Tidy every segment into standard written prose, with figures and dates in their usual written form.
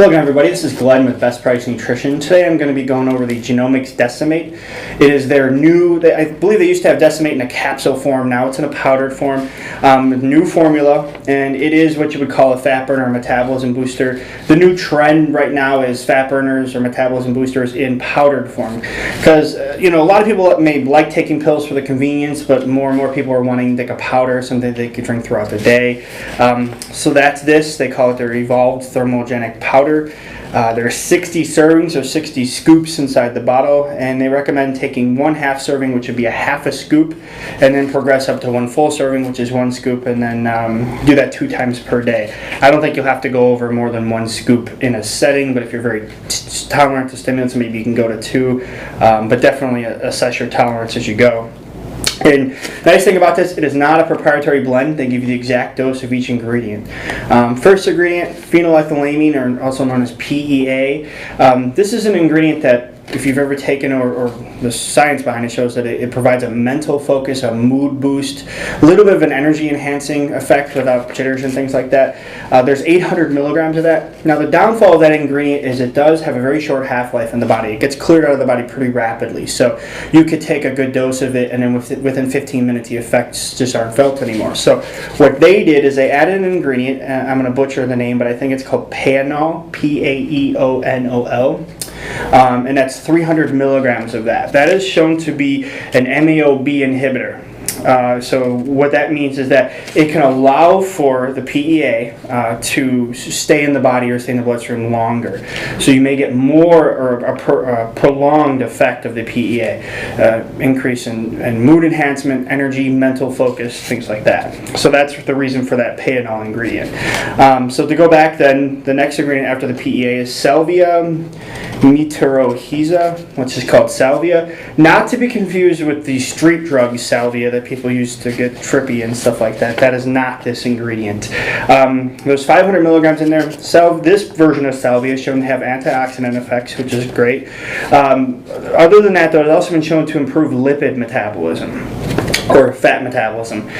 Hello again, everybody. This is Glenn with Best Price Nutrition. Today I'm going to be going over the Genomyx Decimate. It is their new, I believe they used to have Decimate in a capsule form. Now it's in a powdered form. New formula, and it is what you would call a fat burner or metabolism booster. The new trend right now is fat burners or metabolism boosters in powdered form. Because, a lot of people may like taking pills for the convenience, but more and more people are wanting like a powder, something they could drink throughout the day. So that's this. They call it their Evolved Thermogenic Powder. There are 60 servings or 60 scoops inside the bottle, and they recommend taking 1/2 serving, which would be a half a scoop, and then progress up to 1 full serving, which is 1 scoop, and then do that 2 times per day. I don't think you'll have to go over more than 1 scoop in a setting, but if you're very tolerant to stimulants, maybe you can go to 2, but definitely assess your tolerance as you go. And the nice thing about this, it is not a proprietary blend. They give you the exact dose of each ingredient. First ingredient, phenylethylamine, or also known as PEA. This is an ingredient that, if you've ever taken, or the science behind it shows that it provides a mental focus, a mood boost, a little bit of an energy enhancing effect without jitters and things like that. There's 800 milligrams of that. Now the downfall of that ingredient is it does have a very short half-life in the body. It gets cleared out of the body pretty rapidly. So you could take a good dose of it, and then within 15 minutes the effects just aren't felt anymore. So what they did is they added an ingredient, I'm going to butcher the name, but I think it's called Paenol, P-A-E-O-N-O-L. And that's 300 milligrams of that. That is shown to be an MAO-B inhibitor. So what that means is that it can allow for the PEA to stay in the body or stay in the bloodstream longer. So you may get more or a prolonged effect of the PEA, increase in mood enhancement, energy, mental focus, things like that. So that's the reason for that Paenol ingredient. So to go back then, the next ingredient after the PEA is Salvia meteorohiza, which is called salvia. Not to be confused with the street drug salvia that people use to get trippy and stuff like that. That is not this ingredient. There's 500 milligrams in there. This version of salvia is shown to have antioxidant effects, which is great. Other than that, though, it's also been shown to improve lipid metabolism or fat metabolism.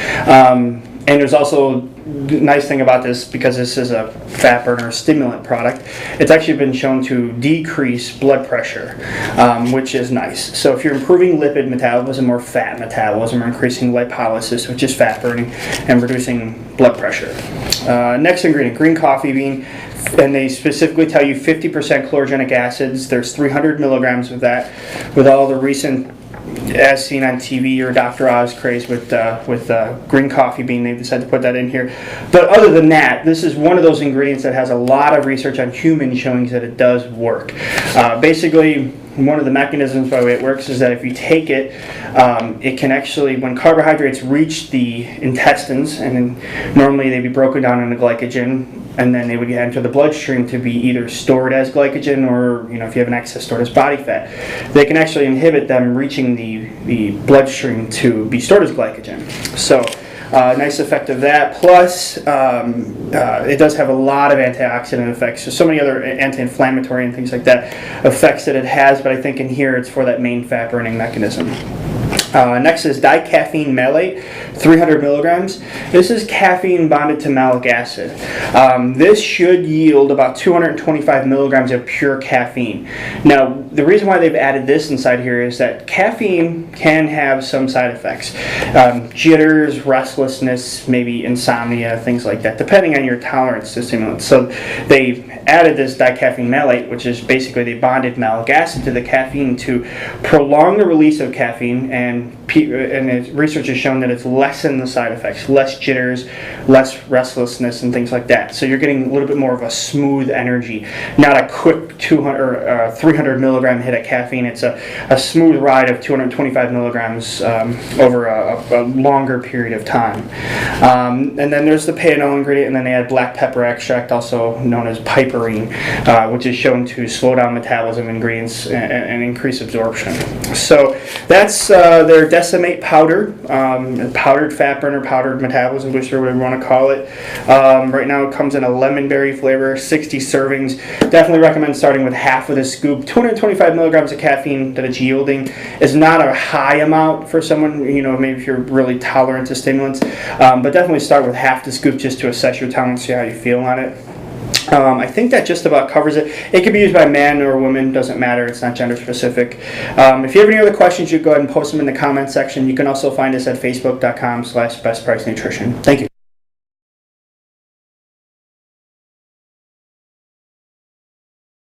And there's also the nice thing about this, because this is a fat burner stimulant product, it's actually been shown to decrease blood pressure, which is nice. So if you're improving lipid metabolism or fat metabolism, or increasing lipolysis, which is fat burning, and reducing blood pressure. Next ingredient, green coffee bean. And they specifically tell you 50% chlorogenic acids. There's 300 milligrams of that. With all the recent, as seen on TV, or Dr. Oz craze with green coffee bean, they've decided to put that in here. But other than that, this is one of those ingredients that has a lot of research on humans showing that it does work. Basically, one of the mechanisms by the way it works is that if you take it, it can actually, when carbohydrates reach the intestines, and then normally they'd be broken down into glycogen, and then they would enter the bloodstream to be either stored as glycogen, or if you have an excess, stored as body fat. They can actually inhibit them reaching the bloodstream to be stored as glycogen. So nice effect of that. Plus, it does have a lot of antioxidant effects. So many other anti-inflammatory and things like that effects that it has, but I think in here it's for that main fat burning mechanism. Next is dicaffeine malate, 300 milligrams. This is caffeine bonded to malic acid. This should yield about 225 milligrams of pure caffeine. Now, the reason why they've added this inside here is that caffeine can have some side effects. Jitters, restlessness, maybe insomnia, things like that, depending on your tolerance to stimulants. So they've added this dicaffeine malate, which is basically they bonded malic acid to the caffeine to prolong the release of caffeine, and research has shown that it's lessen the side effects, less jitters, less restlessness, and things like that. So you're getting a little bit more of a smooth energy, not a quick 200 or 300 milligram hit of caffeine. It's a smooth ride of 225 milligrams over a longer period of time. And then there's the Paenol ingredient, and then they add black pepper extract, also known as piperine, which is shown to slow down metabolism of ingredients and increase absorption. So that's their Decimate powder, powdered fat burner, powdered metabolism booster, whatever you want to call it. Right now it comes in a lemon berry flavor, 60 servings. Definitely recommend starting with half of this scoop. 225 milligrams of caffeine that it's yielding is not a high amount for someone, maybe if you're really tolerant to stimulants, but definitely start with half the scoop just to assess your tolerance, see how you feel on it. I think that just about covers it. It can be used by man or woman, doesn't matter. It's not gender specific. If you have any other questions, you go ahead and post them in the comment section. You can also find us at facebook.com/bestpricenutrition. Thank you.